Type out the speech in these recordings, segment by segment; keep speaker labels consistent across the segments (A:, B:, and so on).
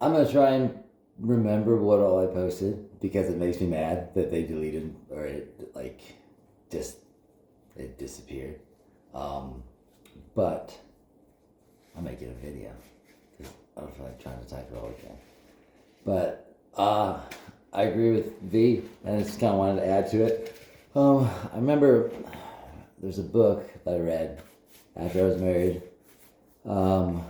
A: I'm gonna try and remember what all I posted because it makes me mad that they deleted or it like just it disappeared. Um, but I'm making a video because I don't feel like trying to type it all again. But I agree with V, and I just kind of wanted to add to it. I remember there's a book that I read after I was married. Um,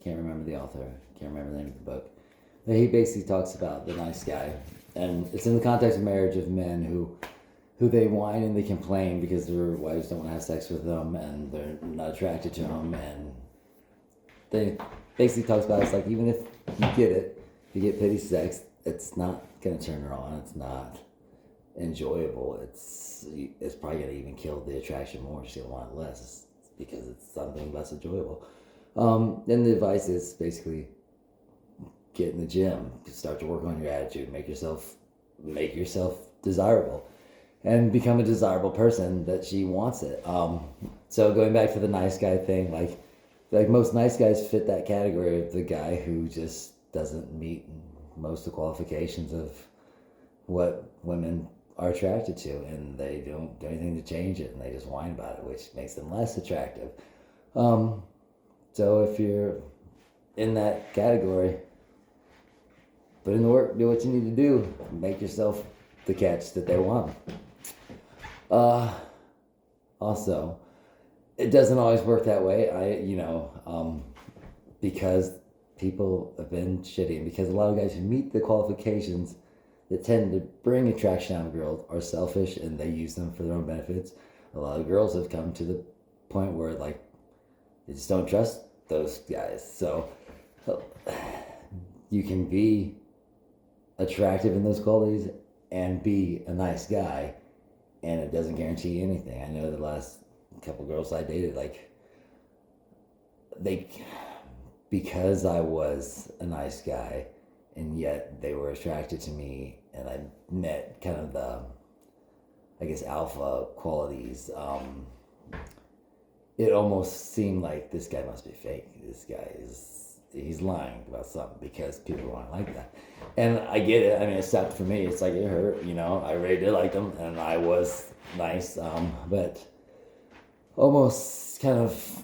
A: can't remember the author. Can't remember the name of the book. But he basically talks about the nice guy, and it's in the context of marriage of men who they whine and they complain because their wives don't want to have sex with them and they're not attracted to them, and they basically talks about it's like even if you get it, you get pity sex, it's not gonna turn her on. It's not enjoyable. It's probably gonna even kill the attraction more. She's gonna want it less because it's something less enjoyable. And the advice is basically get in the gym, start to work on your attitude, make yourself desirable, and become a desirable person that she wants it. So going back to the nice guy thing, like most nice guys fit that category of the guy who just doesn't meet most of the qualifications of what women are attracted to, and they don't do anything to change it, and they just whine about it, which makes them less attractive. Um, so if you're in that category, put in the work, do what you need to do, make yourself the catch that they want. Uh, Also, it doesn't always work that way. Because people have been shitty, and because a lot of guys who meet the qualifications that tend to bring attraction out of girls are selfish and they use them for their own benefits. A lot of girls have come to the point where like they just don't trust those guys. So you can be attractive in those qualities and be a nice guy, and it doesn't guarantee anything. I know the last couple girls I dated, like they, because I was a nice guy, and yet they were attracted to me, and I met kind of the, I guess, alpha qualities. It almost seemed like this guy must be fake. This guy he's lying about something because people aren't like that. And I get it. I mean, it sucked for me. It's like it hurt, you know. I really did like them, and I was nice. But almost kind of,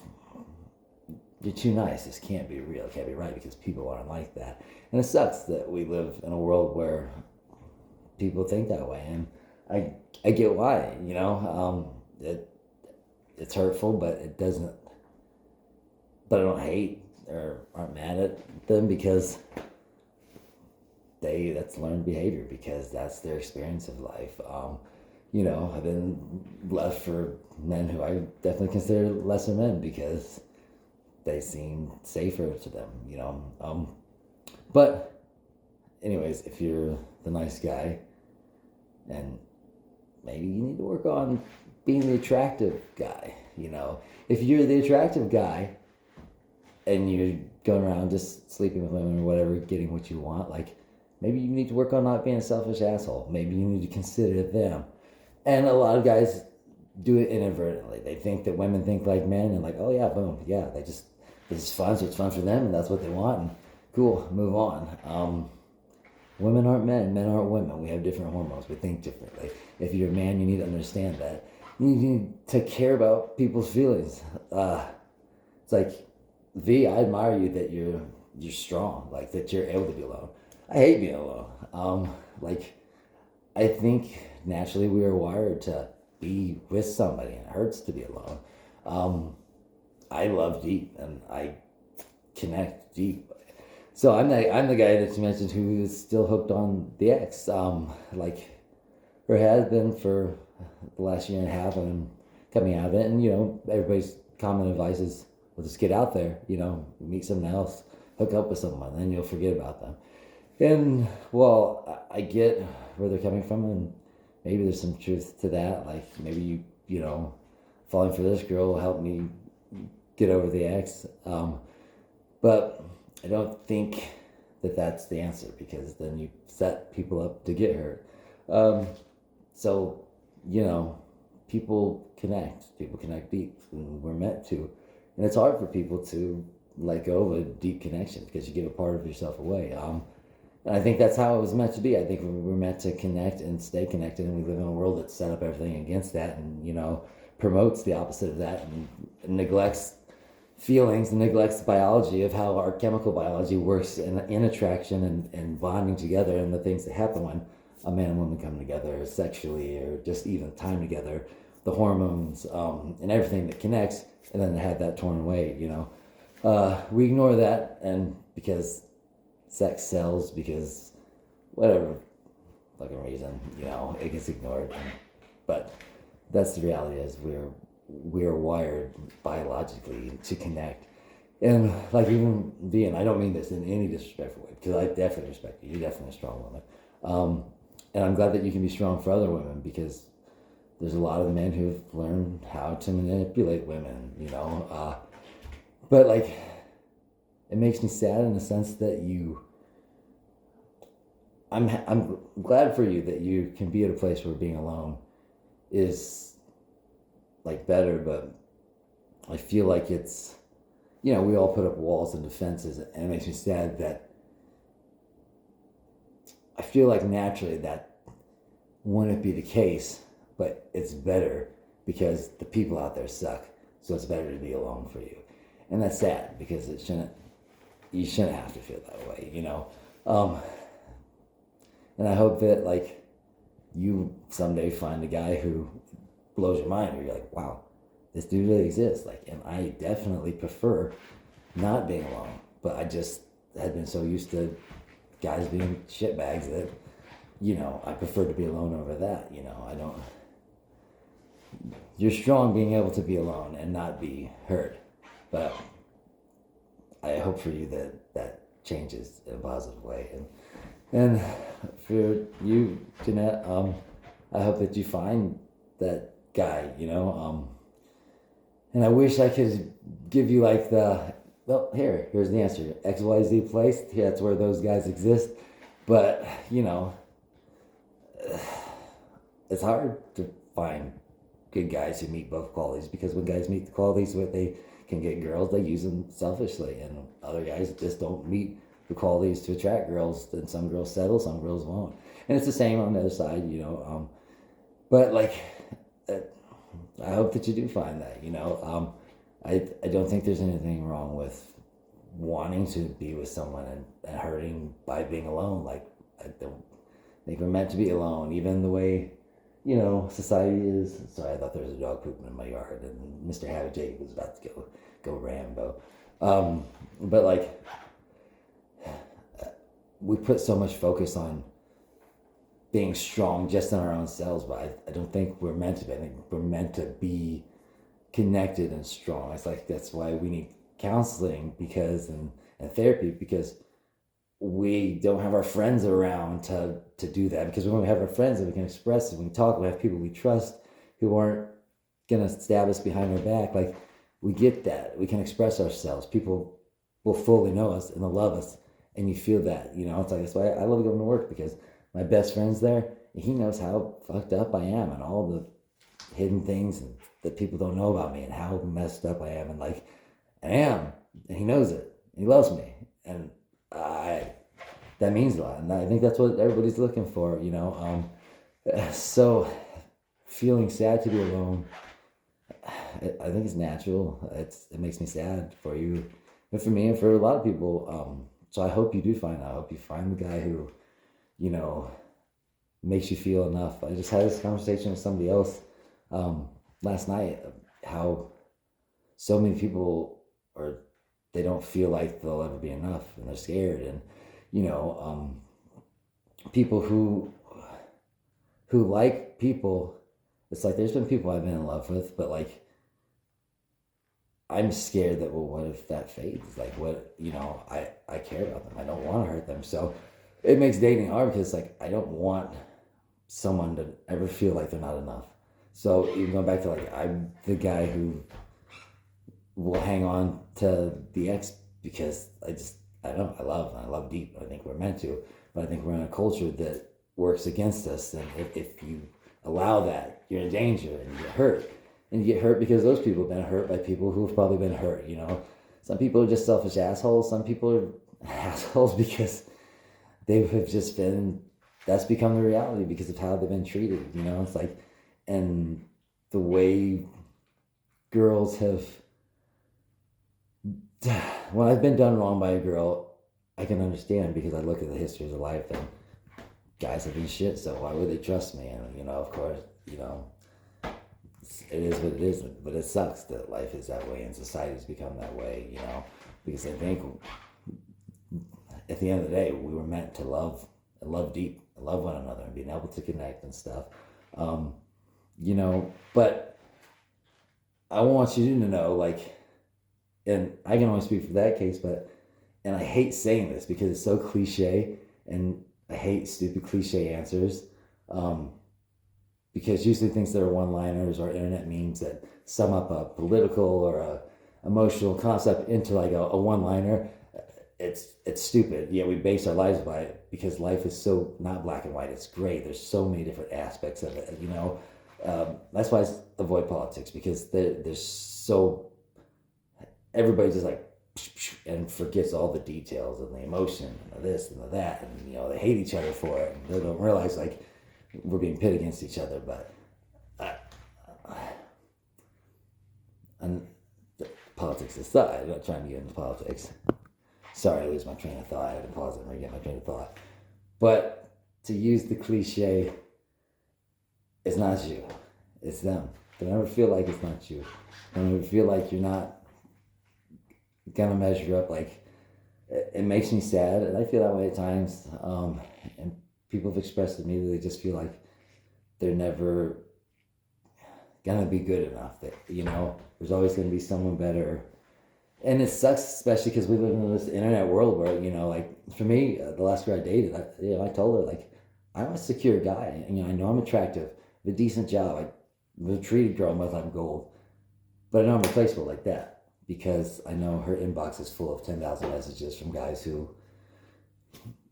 A: you're too nice. This can't be real. It can't be right because people aren't like that. And it sucks that we live in a world where people think that way, and I get why. You know, it's hurtful, but it doesn't. But I don't hate or aren't mad at them because that's learned behavior, because that's their experience of life. I've been left for men who I definitely consider lesser men because they seem safer to them. But anyways, if you're the nice guy, and maybe you need to work on being the attractive guy. If you're the attractive guy and you're going around just sleeping with women or whatever, getting what you want, like maybe you need to work on not being a selfish asshole. Maybe you need to consider them. And a lot of guys do it inadvertently. They think that women think like men, and like, oh yeah, boom, yeah, this is fun, so it's fun for them, and that's what they want, and cool, move on. Women aren't men aren't women. We have different hormones. We think differently. If you're a man, you need to understand that. You need to care about people's feelings. It's like, V, I admire you that you're strong, like that you're able to be alone. I hate being alone. I think naturally we are wired to be with somebody, and it hurts to be alone. I love deep, and I connect deep. So I'm the guy that you mentioned who is still hooked on the ex, or has been for the last year and a half, and I'm coming out of it. And everybody's common advice is, well, just get out there, meet someone else, hook up with someone, then you'll forget about them. And well, I get where they're coming from, and maybe there's some truth to that. Like maybe falling for this girl will help me get over the ex. But I don't think that that's the answer, because then you set people up to get hurt. So, people connect deep, and we're meant to. And it's hard for people to let go of a deep connection because you give a part of yourself away. And I think that's how it was meant to be. I think we're meant to connect and stay connected, and we live in a world that set up everything against that, and promotes the opposite of that, and neglects feelings and neglects the biology of how our chemical biology works in attraction and bonding together, and the things that happen when a man and woman come together sexually or just even time together, the hormones and everything that connects, and then have that torn away. We ignore that, and because sex sells, because whatever fucking reason, it gets ignored. But that's the reality, is we're wired biologically to connect. And like, even being, I don't mean this in any disrespectful way, because I definitely respect you. You're definitely a strong woman. And I'm glad that you can be strong for other women, because there's a lot of men who've learned how to manipulate women, but like, it makes me sad in the sense that I'm glad for you that you can be at a place where being alone is like better, but I feel like it's, we all put up walls and defenses, and it makes me sad that I feel like naturally that wouldn't be the case, but it's better because the people out there suck, so it's better to be alone for you. And that's sad, because you shouldn't have to feel that way, and I hope that, like, you someday find a guy who blows your mind, or you're like, wow, this dude really exists. Like, and I definitely prefer not being alone, but I just had been so used to guys being shitbags that, I prefer to be alone over that. I don't. You're strong being able to be alone and not be hurt, but I hope for you that changes in a positive way. And for you, Jeanette, I hope that you find that guy, and I wish I could give you like here's the answer, XYZ place. Yeah, that's where those guys exist. But, it's hard to find good guys who meet both qualities, because when guys meet the qualities where they can get girls, they use them selfishly, and other guys just don't meet the qualities to attract girls, and some girls settle, some girls won't. And it's the same on the other side, but like, I hope that you do find that, I don't think there's anything wrong with wanting to be with someone and hurting by being alone. Like, I don't think we're meant to be alone, even the way, society is. Sorry, I thought there was a dog pooping in my yard, and Mr. Havajay was about to go Rambo. But like, we put so much focus on being strong just in our own selves, but I don't think we're meant to be. I think we're meant to be connected and strong. It's like, that's why we need counseling and therapy, because we don't have our friends around to do that. Because when we have our friends and we can express it, we can talk, we have people we trust who aren't gonna stab us behind our back. Like, we get that, we can express ourselves, people will fully know us and they'll love us, and you feel that, it's like, that's why I love going to work, because my best friend's there, and he knows how fucked up I am, and all the hidden things that people don't know about me, and how messed up I am, and like, I am, and he knows it, and he loves me, and that means a lot, and I think that's what everybody's looking for, so feeling sad to be alone, I think it's natural. It makes me sad for you, and for me, and for a lot of people. So I hope you do find that. I hope you find the guy who, makes you feel enough. I just had this conversation with somebody else last night, how so many people they don't feel like they'll ever be enough, and they're scared, and people who like people, it's like, there's been people I've been in love with, but like, I'm scared that, well, what if that fades? Like, what, I care about them. I don't want to hurt them. So it makes dating hard, because like, I don't want someone to ever feel like they're not enough. So even going back to, like, I'm the guy who will hang on to the ex, because I love deep. I think we're meant to, but I think we're in a culture that works against us. And if you allow that, you're in danger, and you get hurt. And you get hurt because those people have been hurt by people who have probably been hurt, some people are just selfish assholes. Some people are assholes because they have just been, that's become the reality because of how they've been treated. You know, it's like, and the way girls have, when I've been done wrong by a girl, I can understand because I look at the histories of life and guys have been shit, so why would they trust me? And, you know, of course, you know, it is what it is, but it sucks that life is that way and society's become that way, you know, because I think at the end of the day, we were meant to love and love deep and love one another and being able to connect and stuff. You know, but I want you to know, like, and I can only speak for that case, but, and I hate saying this because it's so cliche, and I hate stupid cliche answers, because usually things that are one-liners or internet memes that sum up a political or a emotional concept into like a one-liner, it's stupid. Yeah, we base our lives by it because life is so not black and white. It's gray. There's so many different aspects of it, you know. That's why I avoid politics, because there's so, everybody just like and forgets all the details and the emotion and the this and the that, and you know, they hate each other for it, and they don't realize like we're being pit against each other. But and politics aside, I'm not trying to get into politics. Sorry, I lose my train of thought. I had to pause it and reget my train of thought. But to use the cliche, it's not you, it's them. Don't ever feel like it's not you. Don't ever feel like you're not gonna measure up. Like, it makes me sad, and I feel that way at times. And people have expressed to me that they just feel like they're never gonna be good enough. That, you know, there's always gonna be someone better. And it sucks, especially because we live in this internet world where, you know, like for me, the last girl I dated, I told her, like, I'm a secure guy. And, you know, I know I'm attractive, have a decent job. I treated girl with I'm gold, but I know I'm replaceable like that because I know her inbox is full of 10,000 messages from guys who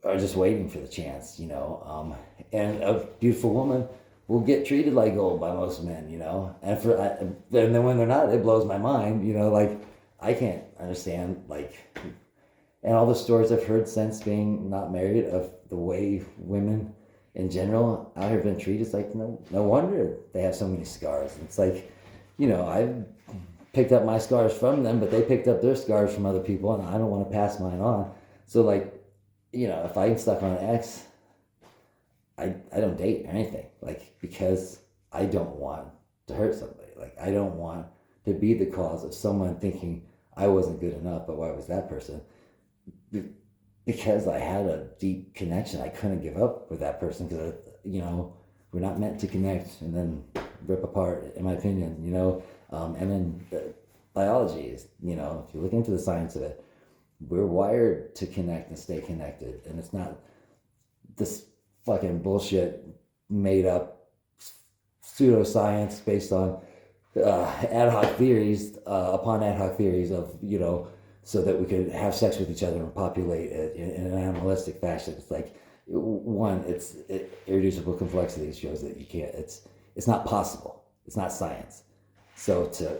A: are just waiting for the chance, you know. And a beautiful woman will get treated like gold by most men, you know. And then when they're not, it blows my mind, you know. Like, I can't understand, like, and all the stories I've heard since being not married of the way women in general out here have been treated. It's like, no wonder they have so many scars. It's like, you know, I picked up my scars from them, but they picked up their scars from other people, and I don't want to pass mine on. So, like, you know, if I'm stuck on an ex, I don't date or anything, like, because I don't want to hurt somebody. Like, I don't want to be the cause of someone thinking I wasn't good enough, but why was that person? Because I had a deep connection. I couldn't give up with that person because, you know, we're not meant to connect and then rip apart, in my opinion, you know. And then biology is, you know, if you look into the science of it, we're wired to connect and stay connected. And it's not this fucking bullshit made up pseudoscience based on ad hoc theories upon ad hoc theories of, you know, so that we could have sex with each other and populate it in an animalistic fashion. It's like, one, it's irreducible complexity shows that you can't, it's not possible. It's not science. So to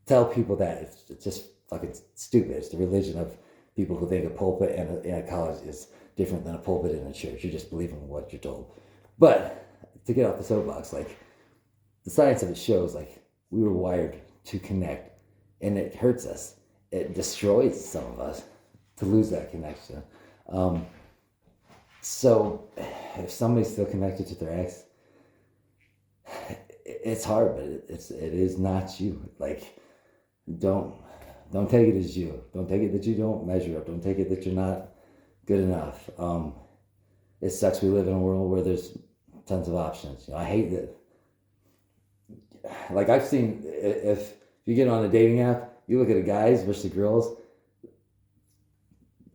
A: tell people that, it's just fucking stupid. It's the religion of people who think a pulpit in a college is different than a pulpit in a church. You're just believing what you're told. But to get off the soapbox, like, the science of it shows, like, we were wired to connect, and it hurts us. It destroys some of us to lose that connection. So if somebody's still connected to their ex, it's hard, but it is not you. Like, don't take it as you. Don't take it that you don't measure up. Don't take it that you're not good enough. It sucks we live in a world where there's tons of options. You know, I hate that. Like, I've seen, if you get on a dating app, you look at the guys versus the girls,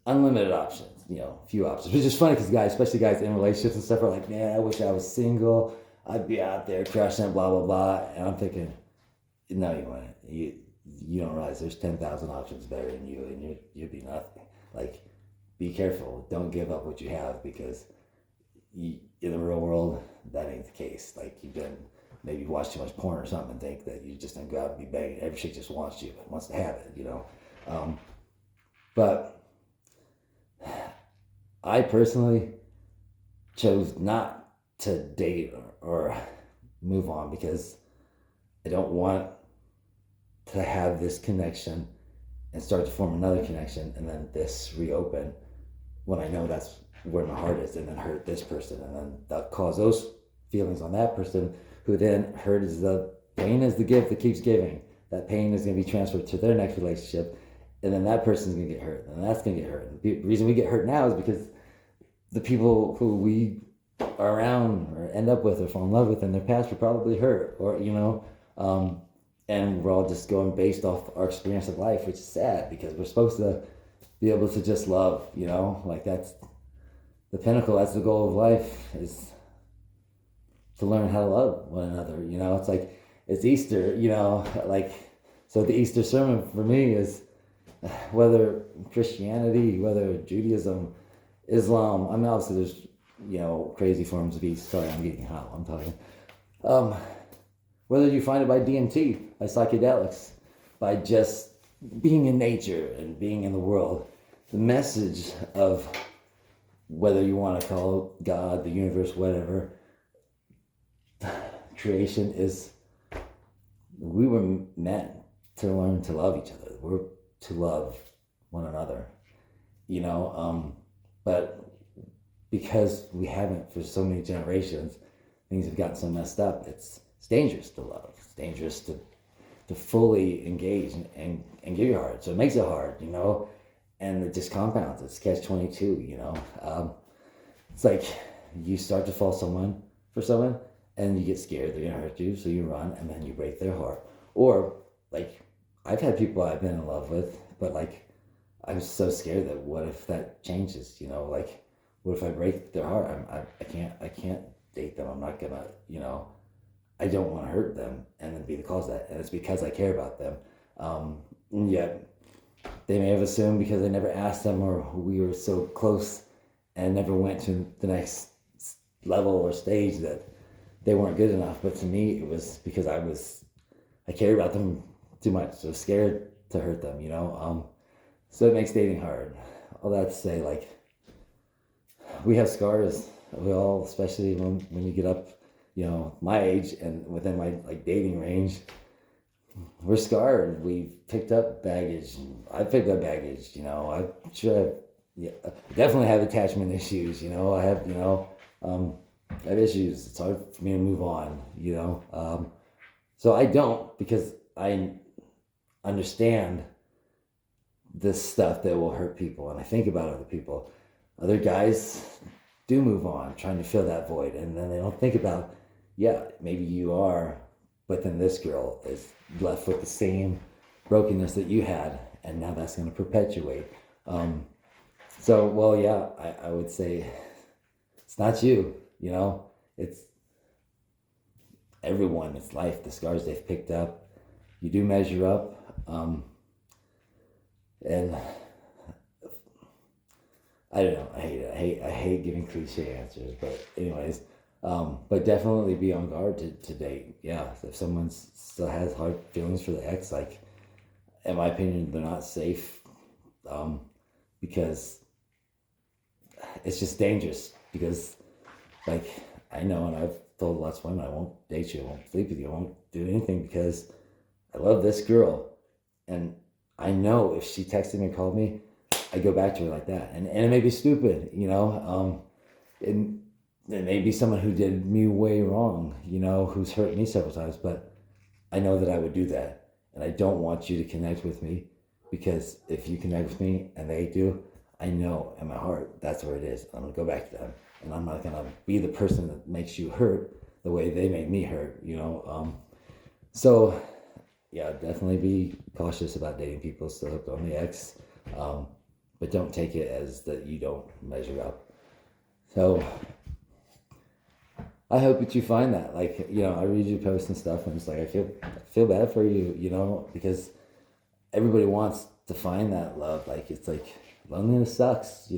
A: unlimited options, you know, few options. Which is funny because guys, especially guys in relationships and stuff, are like, man, I wish I was single. I'd be out there crushing it, blah, blah, blah. And I'm thinking, no, you wouldn't. You don't realize there's 10,000 options better than you, and you'd be nothing. Like, be careful. Don't give up what you have, because in the real world, that ain't the case. Like, you've been, maybe you watch too much porn or something and think that you just don't go out and be banging. Every chick just wants you, wants to have it, you know. But I personally chose not to date or move on because I don't want to have this connection and start to form another connection and then this reopen when I know that's where my heart is, and then hurt this person, and then that cause those feelings on that person, who then hurt is the pain is the gift that keeps giving. That pain is going to be transferred to their next relationship, and then that person's going to get hurt, and that's going to get hurt. And the reason we get hurt now is because the people who we are around or end up with or fall in love with in their past were probably hurt, or and we're all just going based off our experience of life, which is sad because we're supposed to be able to just love, like that's the pinnacle. That's the goal of life, is to learn how to love one another. It's like, it's Easter, like, so the Easter sermon for me is whether Christianity, whether Judaism, Islam, I mean, obviously there's, crazy forms of East. Sorry, I'm getting hot while I'm talking. Whether you find it by DMT, by psychedelics, by just being in nature and being in the world, the message of whether you want to call it God, the universe, whatever, creation is, we were meant to learn to love each other. We're to love one another, but because we haven't for so many generations, things have gotten so messed up. It's dangerous to love. It's dangerous to fully engage and give your heart. So it makes it hard, and it just compounds. It's catch-22, it's like you start to fall for someone, and you get scared they're gonna hurt you, so you run, and then you break their heart. Or like, I've had people I've been in love with, but like, I'm so scared that what if that changes, like, what if I break their heart? I can't date them. I'm not gonna, I don't want to hurt them and then be the cause of that. And it's because I care about them. And yet they may have assumed because I never asked them, or we were so close and never went to the next level or stage, that they weren't good enough. But to me, it was because I cared about them too much. So scared to hurt them, so it makes dating hard. All that to say, like, we have scars. We all, especially when you get up, my age and within my dating range, we're scarred. We've picked up baggage. I've picked up baggage. I definitely have attachment issues. I have issues. It's hard for me to move on. So I don't, because I understand this stuff that will hurt people, and I think about other people. Other guys do move on, trying to fill that void, and then they don't think about, maybe you are, but then this girl is left with the same brokenness that you had, and now that's going to perpetuate. I would say it's not you, it's everyone. It's life, the scars they've picked up. You do measure up, and I don't know. I hate it. I hate giving cliche answers, but anyways, but definitely be on guard to date. Yeah, if someone still has hard feelings for the ex, like, in my opinion, they're not safe, because it's just dangerous. Because, like, I know, and I've told lots of women, I won't date you, I won't sleep with you, I won't do anything because I love this girl, and I know if she texted me and called me, I go back to her like that. And it may be stupid, and it may be someone who did me way wrong, who's hurt me several times, but I know that I would do that. And I don't want you to connect with me, because if you connect with me and they do, I know in my heart that's where it is. I'm going to go back to them. And I'm not going to be the person that makes you hurt the way they made me hurt, So, yeah, definitely be cautious about dating people still hooked on the ex. But don't take it as that you don't measure up. So I hope that you find that, like, I read your posts and stuff, and it's like, I feel bad for you, because everybody wants to find that love. Like, it's like, loneliness sucks,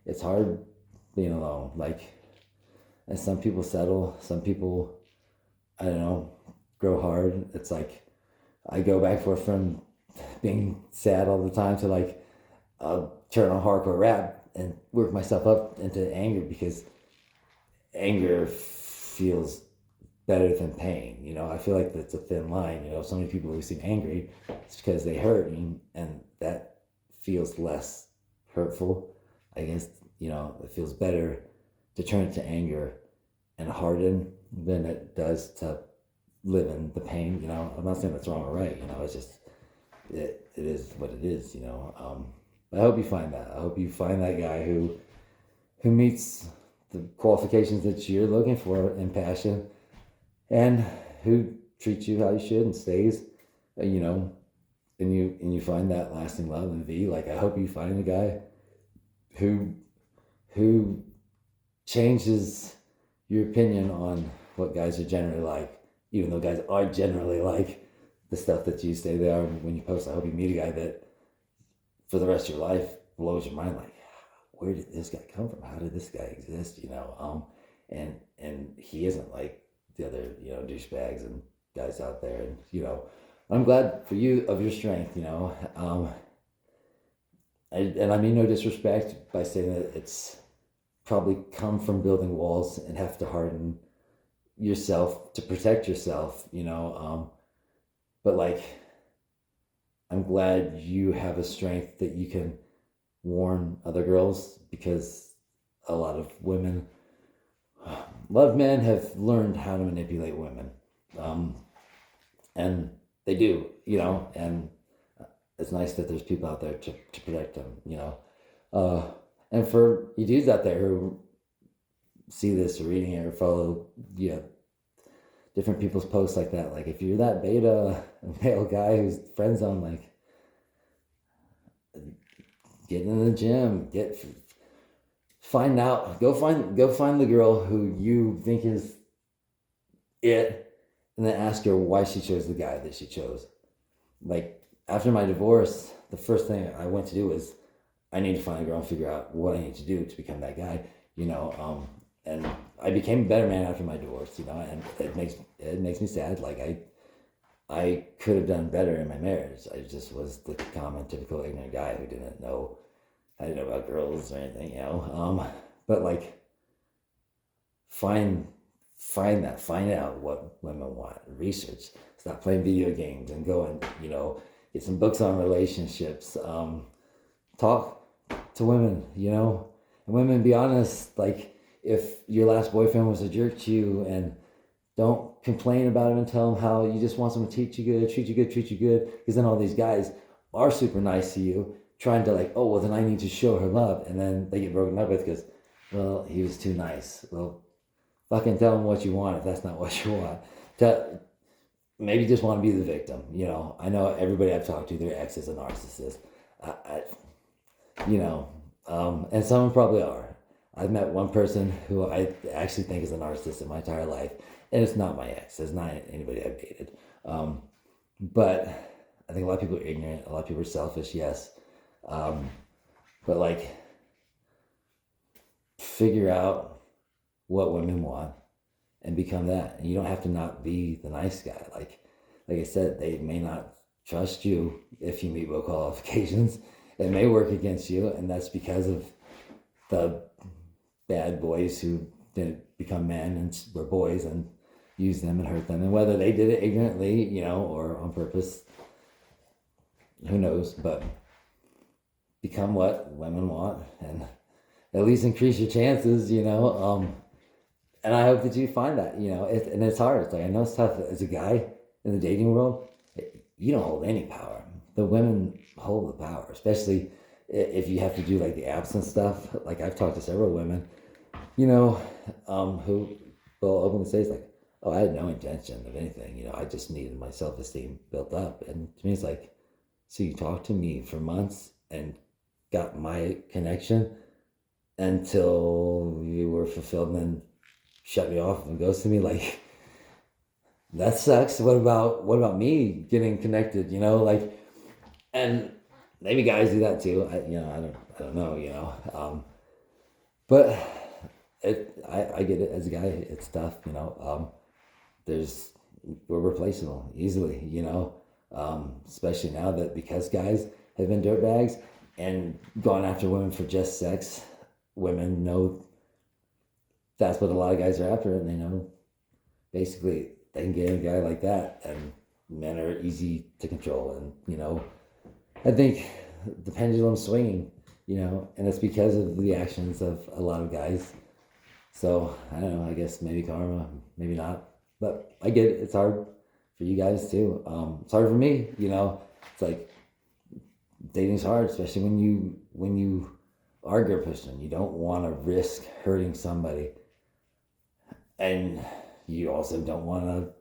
A: it's hard being alone. Like, and some people settle, some people, I don't know, grow hard. It's like, I go back and forth from being sad all the time to like turn on hardcore rap and work myself up into anger because anger feels better than pain. You know, I feel like that's a thin line. You know, so many people who seem angry, it's because they hurt, and that feels less hurtful. I guess, you know, it feels better to turn to anger and harden than it does to live in the pain. You know, I'm not saying that's wrong or right. You know, it's just it is what it is. You know, I hope you find that. I hope you find that guy who meets the qualifications that you're looking for in passion, and who treats you how you should and stays, you know, and you find that lasting love in V. Like, I hope you find a guy who who changes your opinion on what guys are generally like, even though guys are generally like the stuff that you say they are when you post. I hope you meet a guy that for the rest of your life blows your mind, like, where did this guy come from? How did this guy exist? You know, and he isn't like the other, you know, douchebags and guys out there. And, you know, I'm glad for you of your strength, you know. And I mean no disrespect by saying that it's probably come from building walls and have to harden yourself to protect yourself, you know. But like, I'm glad you have a strength that you can warn other girls, because a lot of women, a lot of men have learned how to manipulate women, and they do, you know, and it's nice that there's people out there to protect them, you know. And for you dudes out there who see this or reading it or follow, you know, different people's posts like that, like if you're that beta male guy who's friend zone, like, get in the gym, go find the girl who you think is it, and then ask her why she chose the guy that she chose. Like, after my divorce, the first thing I went to do was, I need to find a girl and figure out what I need to do to become that guy, you know. And I became a better man after my divorce, you know, and it makes me sad. Like, I could have done better in my marriage. I just was the common, typical ignorant guy who didn't know, I didn't know about girls or anything, you know. But like, find out what women want. Research. Stop playing video games and go and, you know, get some books on relationships. Talk to women, you know, and women, be honest. Like, if your last boyfriend was a jerk to you, and don't complain about him and tell him how you just want someone to treat you good, because then all these guys are super nice to you, trying to like, oh, well, then I need to show her love, and then they get broken up with because, well, he was too nice. Well, fucking tell him what you want if that's not what you want. Maybe just want to be the victim, you know. I know everybody I've talked to, their ex is a narcissist. You know, and some of them probably are. I've met one person who I actually think is a narcissist in my entire life, and it's not my ex. It's not anybody I've dated. But I think a lot of people are ignorant. A lot of people are selfish, yes. But like, figure out what women want and become that. And you don't have to not be the nice guy. Like I said, they may not trust you if you meet both qualifications. It may work against you, and that's because of the bad boys who didn't become men and were boys and used them and hurt them. And whether they did it ignorantly, you know, or on purpose, who knows? But become what women want, and at least increase your chances, you know. And I hope that you find that, you know. And it's hard. It's like, I know it's tough as a guy in the dating world. You don't hold any power. The women hold the power, especially if you have to do like the absence stuff. Like, I've talked to several women, you know, who will openly say, it's like, oh, I had no intention of anything, you know, I just needed my self-esteem built up. And to me, it's like, so you talked to me for months and got my connection until you were fulfilled, and then shut me off and ghosted me? Like, that sucks. What about me getting connected, you know? Like, and maybe guys do that too. I don't know, you know. But I get it. As a guy, it's tough, you know. We're replaceable easily, you know. especially now that because guys have been dirtbags and gone after women for just sex, women know that's what a lot of guys are after, and they know basically they can get a guy like that, and men are easy to control. And I think the pendulum's swinging, and it's because of the actions of a lot of guys. So I don't know. I guess maybe karma, maybe not. But I get it. It's hard for you guys too. It's hard for me. It's like dating's hard, especially when you are a good person. You don't want to risk hurting somebody, and you also don't want to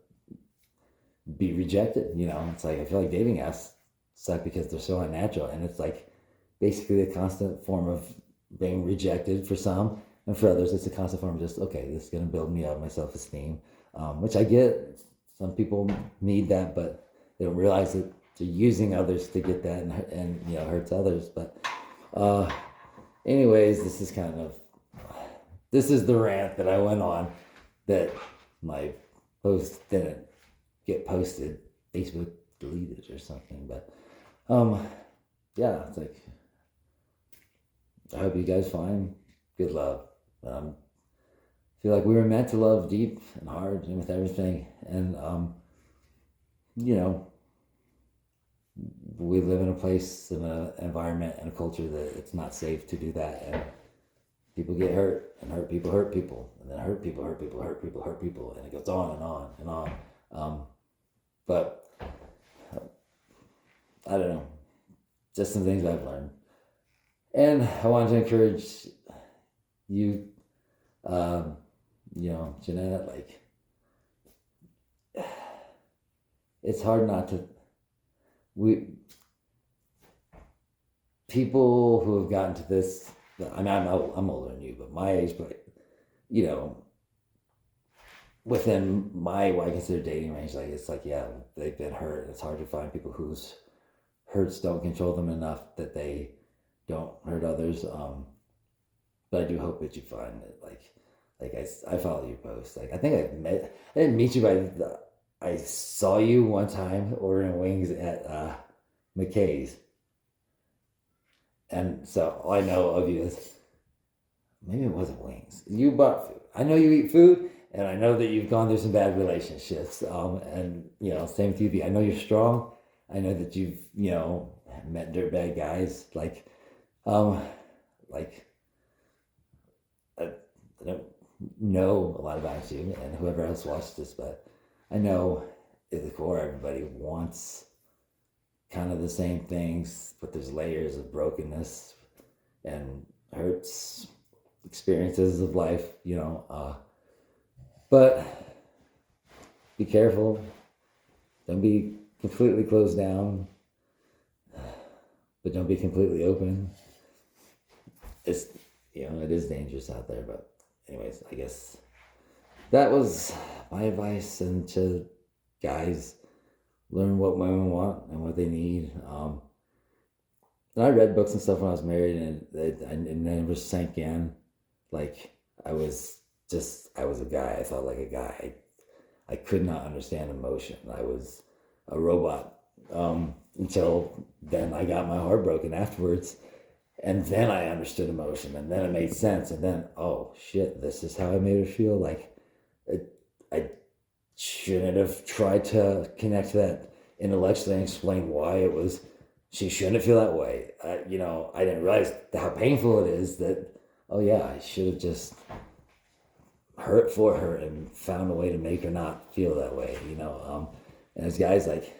A: be rejected. It's like I feel like dating apps suck because they're so unnatural, and it's like basically a constant form of being rejected for some, and for others it's a constant form of just, okay, this is going to build me up, my self-esteem, which I get. Some people need that, but they don't realize that they're using others to get that, and hurts others. But anyways, this is the rant that I went on, that my post didn't get posted. Facebook deleted or something. But yeah, it's like, I hope you guys find good love. Feel like we were meant to love deep and hard and with everything. And we live in a place, in an environment and a culture that it's not safe to do that. And people get hurt, and hurt people, and then hurt people, and it goes on and on and on. But I don't know, just some things I've learned. And I wanted to encourage you, Jeanette, like, it's hard not to, people who have gotten to this, I mean, I'm older than you, but my age, but, within what I consider dating range, like, it's like, yeah, they've been hurt. It's hard to find people whose hurts don't control them enough that they don't hurt others. But I do hope that you find it. Like I follow your posts. Like, I think I didn't meet you, I saw you one time ordering wings at McKay's. And so all I know of you is, maybe it wasn't wings. You bought food. I know you eat food, and I know that you've gone through some bad relationships. And same with you. I know you're strong. I know that you've met dirtbag guys. I don't know a lot about you and whoever else watched this, but I know at the core everybody wants kind of the same things, but there's layers of brokenness and hurts, experiences of life, but be careful. Don't be completely closed down, but don't be completely open. It's, it is dangerous out there. But anyways, I guess that was my advice. And to guys, learn what women want and what they need. And I read books and stuff when I was married, and it never sank in. Like, I was a guy. I felt like a guy. I could not understand emotion. I was a robot, until then I got my heart broken afterwards. And then I understood emotion, and then it made sense. And then, oh shit, this is how I made her feel. Like, I shouldn't have tried to connect that intellectually and explain why she shouldn't feel that way. I didn't realize how painful it is that, oh yeah, I should have just hurt for her and found a way to make her not feel that way, and as guys, like,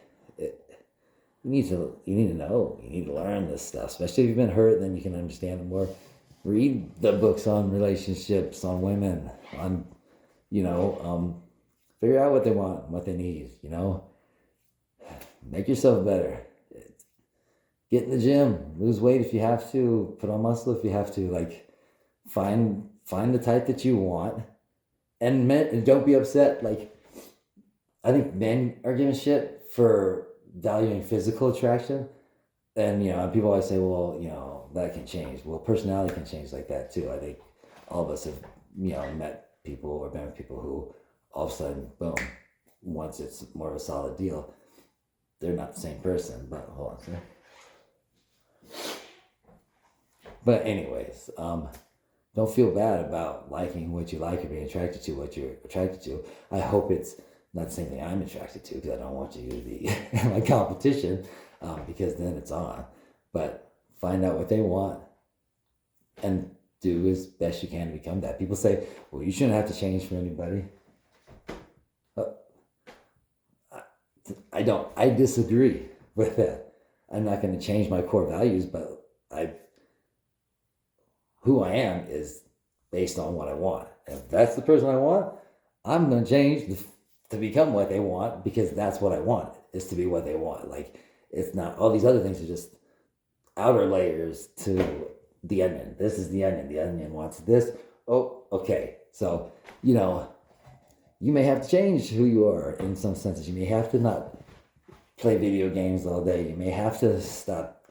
A: you need to know, you need to learn this stuff, especially if you've been hurt. Then you can understand it more. Read the books on relationships, on women, on, figure out what they want, what they need, make yourself better. Get in the gym, lose weight if you have to, put on muscle if you have to, like, find the type that you want, and don't be upset. Like, I think men are giving shit for valuing physical attraction, and people always say, well, that can change. Well, personality can change like that too. I think all of us have met people or been with people who all of a sudden, boom, once it's more of a solid deal, they're not the same person. But hold on, sir. But anyways, don't feel bad about liking what you like or being attracted to what you're attracted to. I hope it's not the same thing I'm attracted to, because I don't want you to be my competition, because then it's on. But find out what they want and do as best you can to become that. People say, well, you shouldn't have to change for anybody. I disagree with that. I'm not going to change my core values, but who I am is based on what I want. And if that's the person I want, I'm going to change to become what they want, because that's what I want, is to be what they want. Like, it's not, all these other things are just outer layers to the onion. This is the onion. The onion wants this. Oh, okay. So, you may have to change who you are in some senses. You may have to not play video games all day. You may have to stop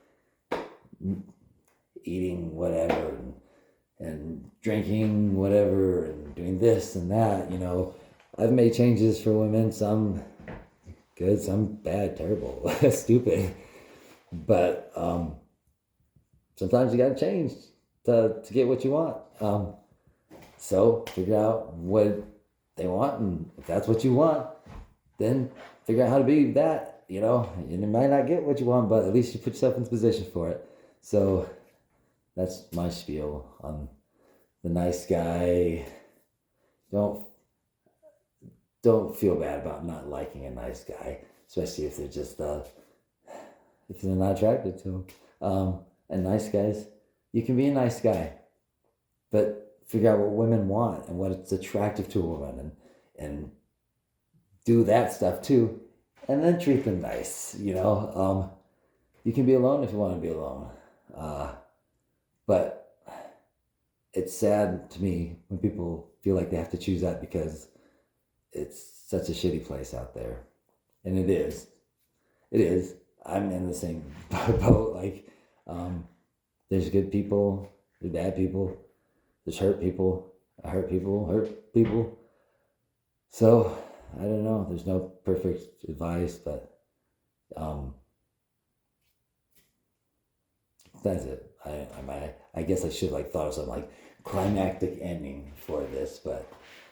A: eating whatever and drinking whatever and doing this and that. I've made changes for women, some good, some bad, terrible, stupid. But sometimes you got to change to get what you want. So figure out what they want, and if that's what you want, then figure out how to be that. And you might not get what you want, but at least you put yourself in position for it. So that's my spiel on the nice guy. Don't feel bad about not liking a nice guy, especially if they're just if they're not attracted to him. And nice guys, you can be a nice guy, but figure out what women want and what it's attractive to a woman, and do that stuff too, and then treat them nice. You can be alone if you want to be alone, but it's sad to me when people feel like they have to choose that, because it's such a shitty place out there. And it is. I'm in the same boat. Like, there's good people, there's bad people, there's hurt people, hurt people. So, I don't know. There's no perfect advice, but that's it. I guess I should thought of something like climactic ending for this, but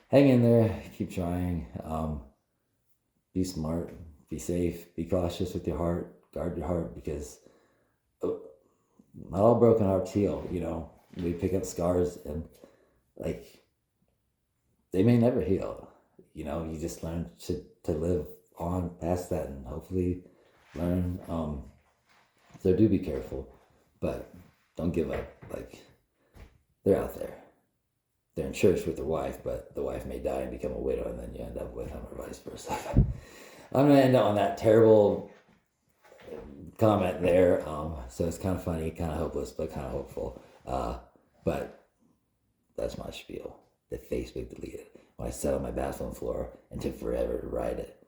A: hang in there, keep trying. Be smart, be safe, be cautious with your heart, guard your heart, because not all broken hearts heal. We pick up scars, and they may never heal. You just learn to live on past that, and hopefully learn. So do be careful, but don't give up. They're out there. They're in church with their wife, but the wife may die and become a widow, and then you end up with him, or vice versa. I'm going to end on that terrible comment there. So it's kind of funny, kind of hopeless, but kind of hopeful. But that's my spiel that Facebook deleted when I sat on my bathroom floor and took forever to write it.